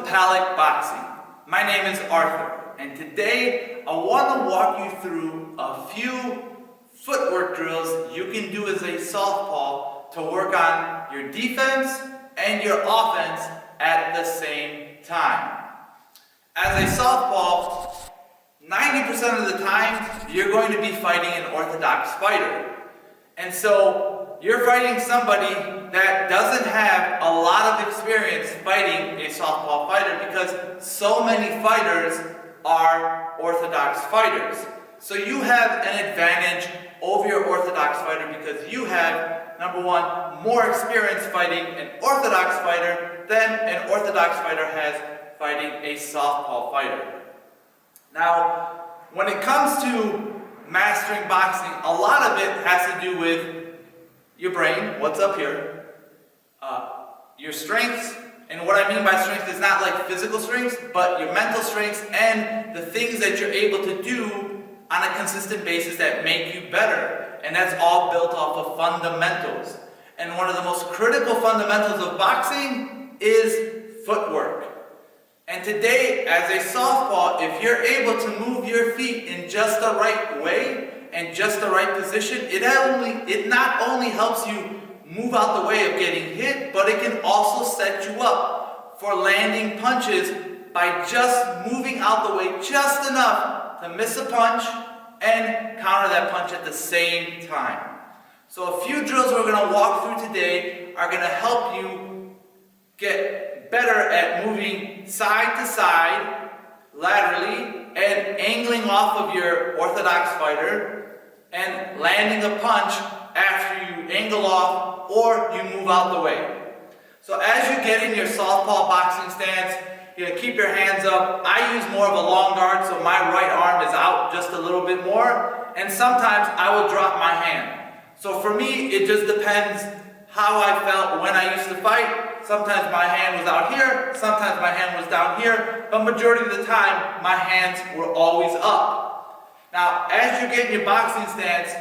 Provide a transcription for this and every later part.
PalacBoxing. My name is Arthur, and today I want to walk you through a few footwork drills you can do as a southpaw to work on your defense and your offense at the same time. As a southpaw, 90% of the time you're going to be fighting an orthodox fighter. And so you're fighting somebody that doesn't have a lot of experience fighting a southpaw fighter because so many fighters are orthodox fighters. So you have an advantage over your orthodox fighter because you have, number one, more experience fighting an orthodox fighter than an orthodox fighter has fighting a southpaw fighter. Now, when it comes to mastering boxing, a lot of it has to do with your brain, what's up here, your strengths, and what I mean by strength is not like physical strengths, but your mental strengths and the things that you're able to do on a consistent basis that make you better. And that's all built off of fundamentals. And one of the most critical fundamentals of boxing is footwork. And today, as a southpaw, if you're able to move your feet in just the right way and just the right position, it not only helps you move out the way of getting hit, but it can also set you up for landing punches by just moving out the way just enough to miss a punch and counter that punch at the same time. So a few drills we're going to walk through today are going to help you get better at moving side to side, laterally, and angling off of your orthodox fighter, and landing a punch after you angle off or you move out the way. So as you get in your southpaw boxing stance, you're going to keep your hands up. I use more of a long guard, so my right arm is out just a little bit more, and sometimes I will drop my hand. So for me, it just depends how I felt when I used to fight. Sometimes my hand was out here, sometimes my hand was down here, but majority of the time, my hands were always up. Now, as you get in your boxing stance,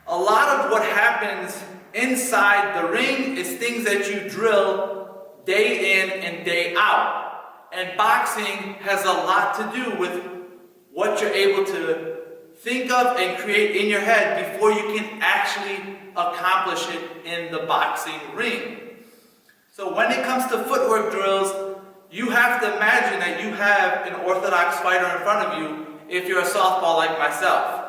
a lot of what happens inside the ring is things that you drill day in and day out. And boxing has a lot to do with what you're able to think of and create in your head before you can actually accomplish it in the boxing ring. So when it comes to footwork drills, you have to imagine that you have an orthodox fighter in front of you if you're a southpaw like myself.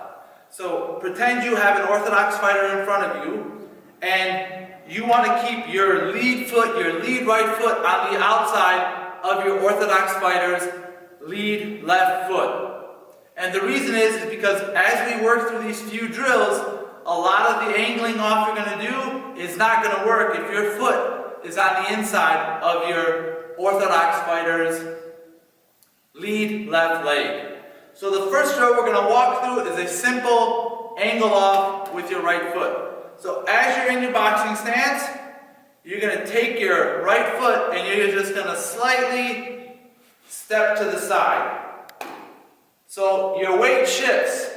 So pretend you have an orthodox fighter in front of you and you want to keep your lead foot, your lead right foot on the outside of your orthodox fighter's lead left foot. And the reason is because as we work through these few drills, a lot of the angling off you're going to do is not going to work if your foot is on the inside of your orthodox fighter's lead left leg. So the first drill we're going to walk through is a simple angle off with your right foot. So as you're in your boxing stance, you're going to take your right foot and you're just going to slightly step to the side. So your weight shifts.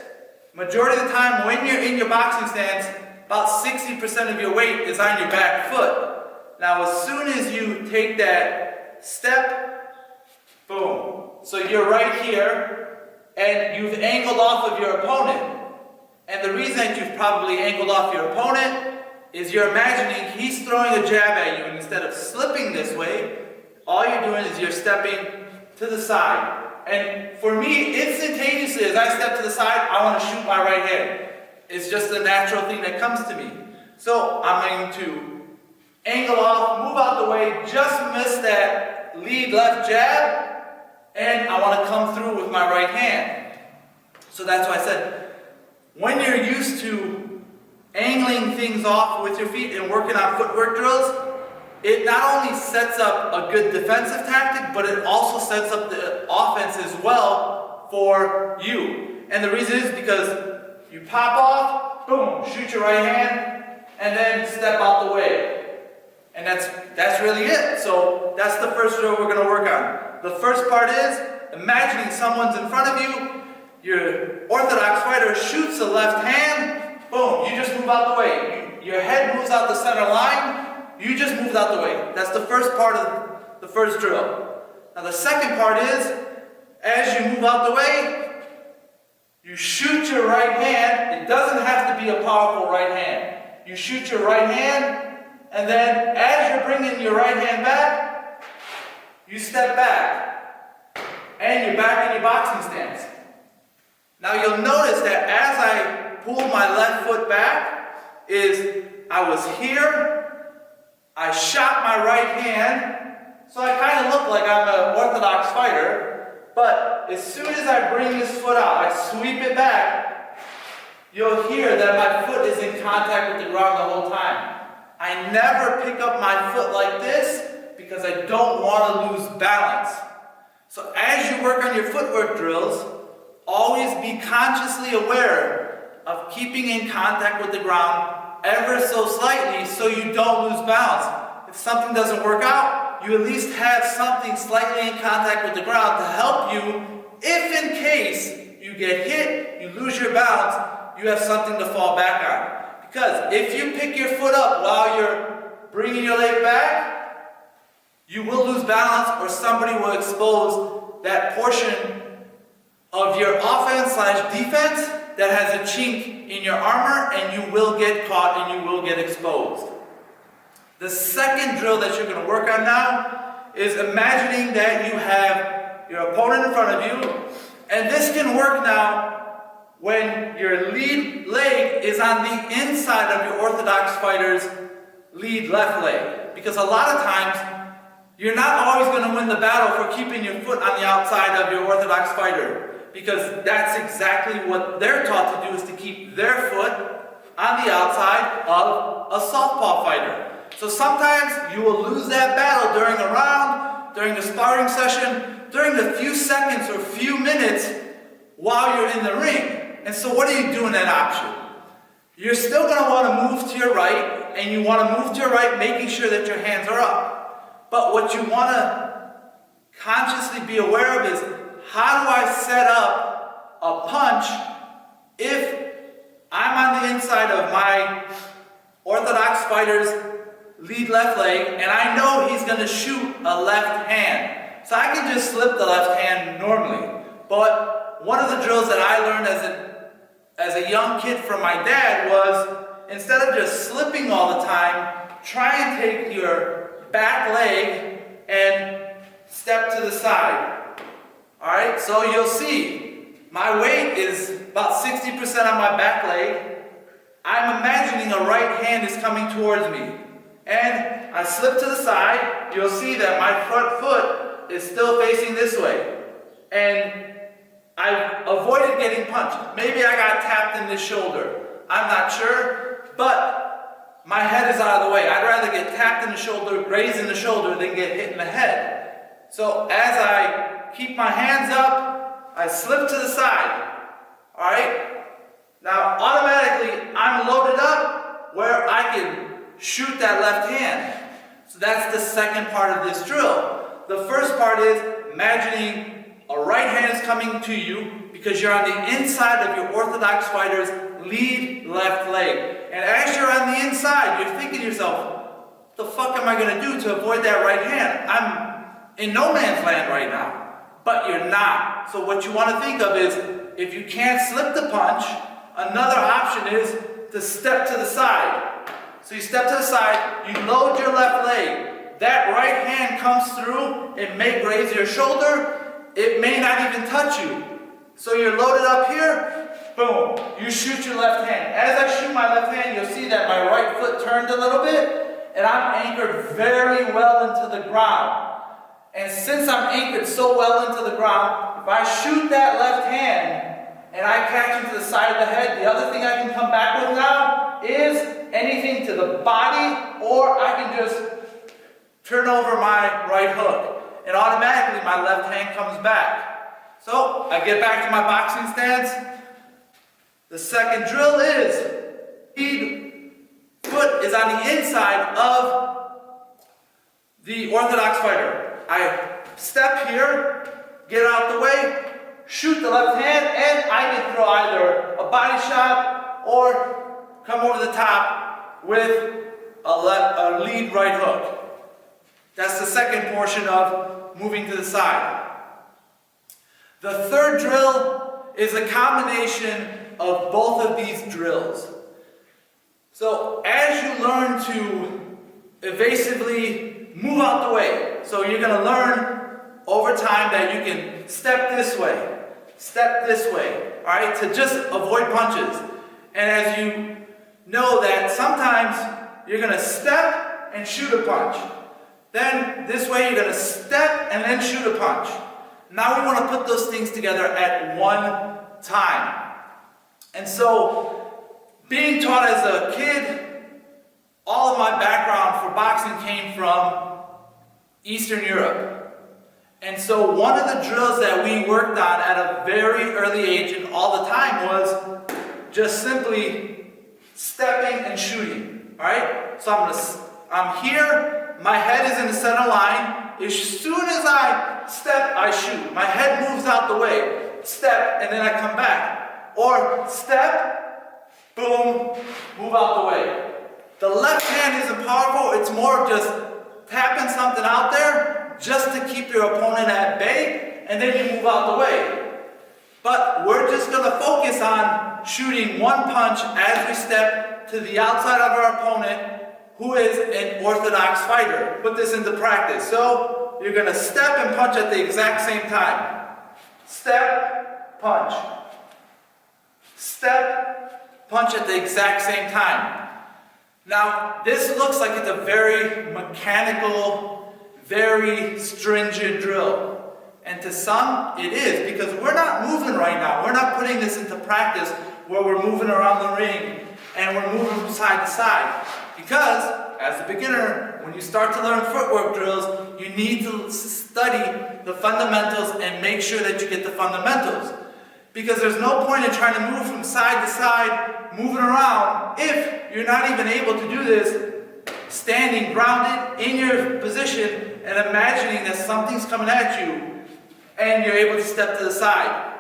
Majority of the time when you're in your boxing stance, about 60% of your weight is on your back foot. Now as soon as you take that step, boom. So you're right here and you've angled off of your opponent. And the reason that you've probably angled off your opponent is you're imagining he's throwing a jab at you, and instead of slipping this way, all you're doing is you're stepping to the side. And for me, instantaneously, as I step to the side, I want to shoot my right hand. It's just a natural thing that comes to me. So I'm going to angle off, move out the way, just miss that lead left jab, and I want to come through with my right hand. So that's why I said, when you're used to angling things off with your feet and working on footwork drills, it not only sets up a good defensive tactic, but it also sets up the offense as well for you. And the reason is because you pop off, boom, shoot your right hand, and then step out the way. And that's really it. So that's the first drill we're going to work on. The first part is imagining someone's in front of you, your orthodox fighter shoots a left hand, boom, you just move out the way. Your head moves out the center line, you just moved out the way. That's the first part of the first drill. Now the second part is, as you move out the way, you shoot your right hand. It doesn't have to be a powerful right hand. You shoot your right hand, and then as you're bringing your right hand back, you step back, and you're back in your boxing stance. Now you'll notice that as I pull my left foot back, I was here, I shot my right hand, so I kind of look like I'm an orthodox fighter, but as soon as I bring this foot out, I sweep it back, you'll hear that my foot is in contact with the ground the whole time. I never pick up my foot like this because I don't want to lose balance. So as you work on your footwork drills, always be consciously aware of keeping in contact with the ground ever so slightly so you don't lose balance. If something doesn't work out, you at least have something slightly in contact with the ground to help you if in case you get hit, you lose your balance, you have something to fall back on. Because if you pick your foot up while you're bringing your leg back, you will lose balance or somebody will expose that portion of your offense/defense that has a chink in your armor, and you will get caught and you will get exposed. The second drill that you're going to work on now is imagining that you have your opponent in front of you, and this can work now when your lead leg is on the inside of your orthodox fighter's lead left leg. Because a lot of times, you're not always going to win the battle for keeping your foot on the outside of your orthodox fighter. Because that's exactly what they're taught to do, is to keep their foot on the outside of a southpaw fighter. So sometimes you will lose that battle during a round, during a sparring session, during the few seconds or few minutes while you're in the ring. And so what do you do in that option? You're still going to want to move to your right, and you want to move to your right making sure that your hands are up. But what you want to consciously be aware of is, how do I set up a punch if I'm on the inside of my orthodox fighter's lead left leg and I know he's going to shoot a left hand? So I can just slip the left hand normally. But one of the drills that I learned as a young kid from my dad was, instead of just slipping all the time, try and take your back leg and step to the side. Alright, so you'll see, my weight is about 60% on my back leg. I'm imagining a right hand is coming towards me. And I slip to the side, you'll see that my front foot is still facing this way. And I've avoided getting punched. Maybe I got tapped in the shoulder. I'm not sure, but my head is out of the way. I'd rather get tapped in the shoulder, grazed in the shoulder, than get hit in the head. So as I keep my hands up, I slip to the side. Alright? Now automatically I'm loaded up where I can shoot that left hand. So that's the second part of this drill. The first part is imagining a right hand is coming to you because you're on the inside of your orthodox fighter's lead left leg. And as you're on the inside, you're thinking to yourself, what the fuck am I going to do to avoid that right hand? I'm in no man's land right now. But you're not. So what you want to think of is, if you can't slip the punch, another option is to step to the side. So you step to the side, you load your left leg. That right hand comes through, it may graze your shoulder, it may not even touch you. So you're loaded up here, boom, you shoot your left hand. As I shoot my left hand, you'll see that my right foot turned a little bit, and I'm anchored very well into the ground. And since I'm anchored so well into the ground, if I shoot that left hand and I catch him to the side of the head, the other thing I can come back with now is anything to the body, or I can just turn over my right hook. And automatically my left hand comes back. So I get back to my boxing stance. The second drill is, lead foot is on the inside of the orthodox fighter. I step here, get out the way, shoot the left hand, and I can throw either a body shot or come over the top with a lead right hook. That's the second portion of moving to the side. The third drill is a combination of both of these drills. So as you learn to evasively move out the way, so you're going to learn over time that you can step this way, all right, to just avoid punches. And as you know that sometimes you're going to step and shoot a punch. Then this way you're going to step and then shoot a punch. Now we want to put those things together at one time. And so, being taught as a kid, all of my background for boxing came from Eastern Europe. And so one of the drills that we worked on at a very early age and all the time was just simply stepping and shooting. Alright? So I'm here, my head is in the center line. As soon as I step, I shoot. My head moves out the way. Step, and then I come back. Or step, boom, move out the way. The left hand isn't powerful. It's more of just tapping something out there just to keep your opponent at bay, and then you move out the way. But we're just going to focus on shooting one punch as we step to the outside of our opponent, who is an orthodox fighter. Put this into practice. So you're going to step and punch at the exact same time. Step, punch. Step, punch at the exact same time. Now, this looks like it's a very mechanical, very stringent drill. And to some, it is, because we're not moving right now. We're not putting this into practice where we're moving around the ring and we're moving from side to side. Because, as a beginner, when you start to learn footwork drills, you need to study the fundamentals and make sure that you get the fundamentals. Because there's no point in trying to move from side to side, moving around, if you're not even able to do this standing grounded in your position and imagining that something's coming at you and you're able to step to the side.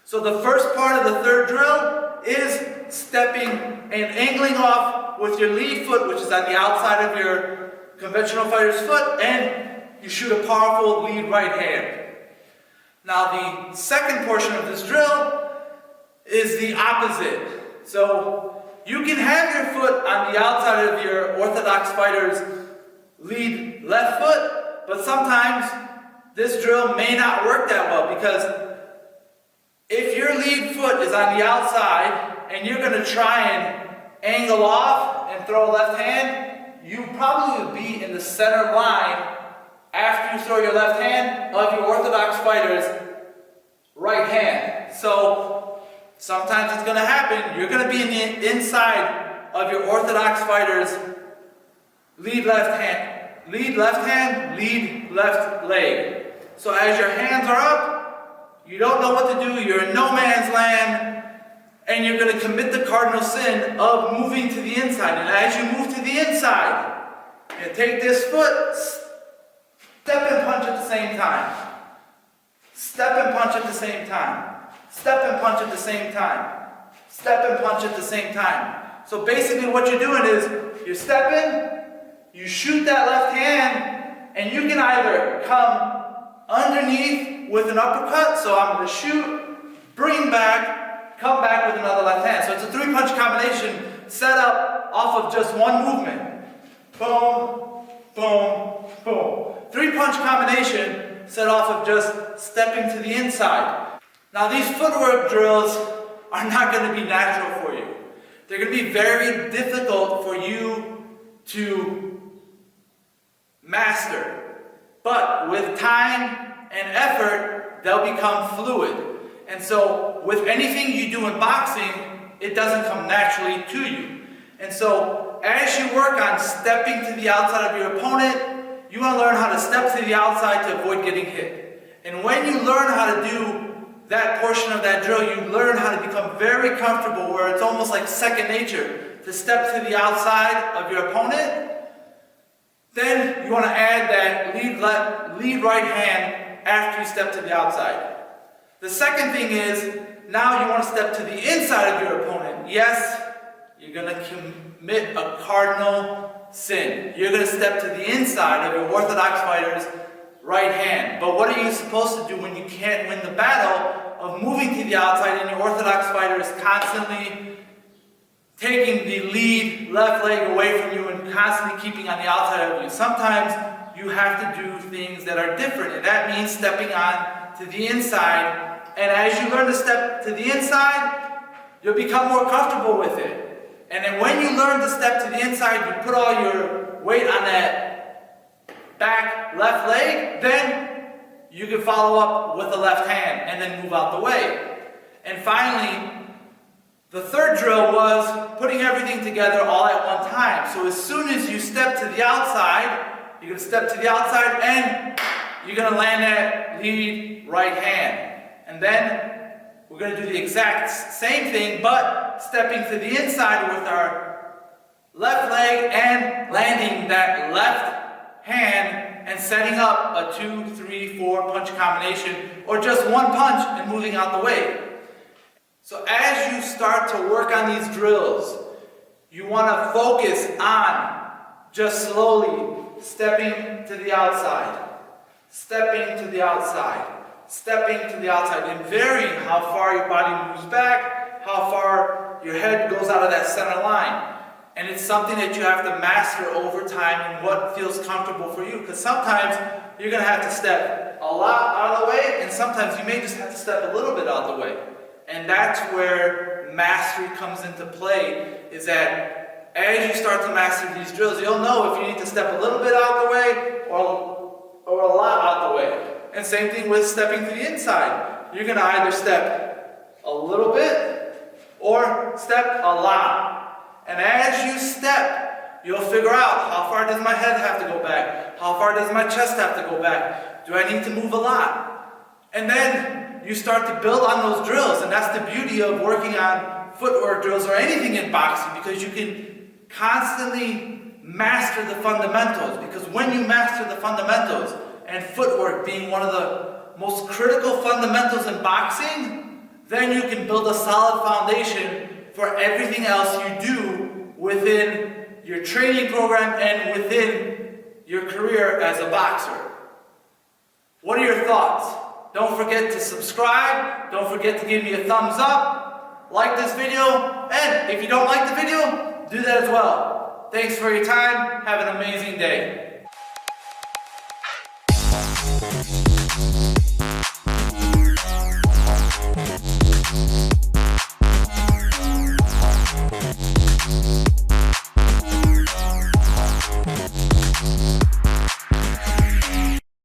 So the first part of the third drill is stepping and angling off with your lead foot, which is on the outside of your conventional fighter's foot, and you shoot a powerful lead right hand. Now the second portion of this drill is the opposite. So you can have your foot on the outside of your orthodox fighter's lead left foot, but sometimes this drill may not work that well, because if your lead foot is on the outside and you're going to try and angle off and throw a left hand, you probably would be in the center line after you throw your left hand of your orthodox fighter's right hand. So sometimes it's going to happen. You're going to be in the inside of your orthodox fighter's lead left hand, lead left leg. So as your hands are up, you don't know what to do, you're in no man's land, and you're going to commit the cardinal sin of moving to the inside. And as you move to the inside, you take this foot, step and punch at the same time. Step and punch at the same time. Step and punch at the same time. Step and punch at the same time. So basically what you're doing is, you're stepping, you shoot that left hand, and you can either come underneath with an uppercut, so I'm going to shoot, bring back, come back with another left hand. So it's a three-punch combination set up off of just one movement. Boom, boom, boom. Three-punch combination set off of just stepping to the inside. Now these footwork drills are not going to be natural for you. They're going to be very difficult for you to master. But with time and effort, they'll become fluid. And so with anything you do in boxing, it doesn't come naturally to you. And so as you work on stepping to the outside of your opponent, you want to learn how to step to the outside to avoid getting hit. And when you learn how to do that portion of that drill, you learn how to become very comfortable, where it's almost like second nature to step to the outside of your opponent. Then you want to add that lead right hand after you step to the outside. The second thing is, now you want to step to the inside of your opponent. Yes, you're going to commit a cardinal sin. You're going to step to the inside of your orthodox fighter's right hand. But what are you supposed to do when you can't win the battle of moving to the outside and your orthodox fighter is constantly taking the lead left leg away from you and constantly keeping on the outside of you? Sometimes you have to do things that are different, and that means stepping on to the inside. And as you learn to step to the inside, you'll become more comfortable with it. And then when you learn to step to the inside, you put all your weight on that back left leg, then you can follow up with the left hand and then move out the way. And finally, the third drill was putting everything together all at one time. So as soon as you step to the outside, you're going to step to the outside and you're going to land that lead right hand. And then we're going to do the exact same thing, but stepping to the inside with our left leg and landing that left hand and setting up a 2, 3, 4 punch combination, or just one punch and moving out the way. So as you start to work on these drills, you want to focus on just slowly stepping to the outside, stepping to the outside, stepping to the outside, and varying how far your body moves back, how far your head goes out of that center line. And it's something that you have to master over time and what feels comfortable for you. Because sometimes you're going to have to step a lot out of the way, and sometimes you may just have to step a little bit out of the way. And that's where mastery comes into play, is that as you start to master these drills, you'll know if you need to step a little bit out of the way or a lot out the way. And same thing with stepping to the inside. You're going to either step a little bit or step a lot. And as you step, you'll figure out, how far does my head have to go back? How far does my chest have to go back? Do I need to move a lot? And then you start to build on those drills. And that's the beauty of working on footwork drills or anything in boxing, because you can constantly master the fundamentals. Because when you master the fundamentals, and footwork being one of the most critical fundamentals in boxing, then you can build a solid foundation for everything else you do within your training program and within your career as a boxer. What are your thoughts? Don't forget to subscribe. Don't forget to give me a thumbs up. Like this video. And if you don't like the video, do that as well. Thanks for your time. Have an amazing day.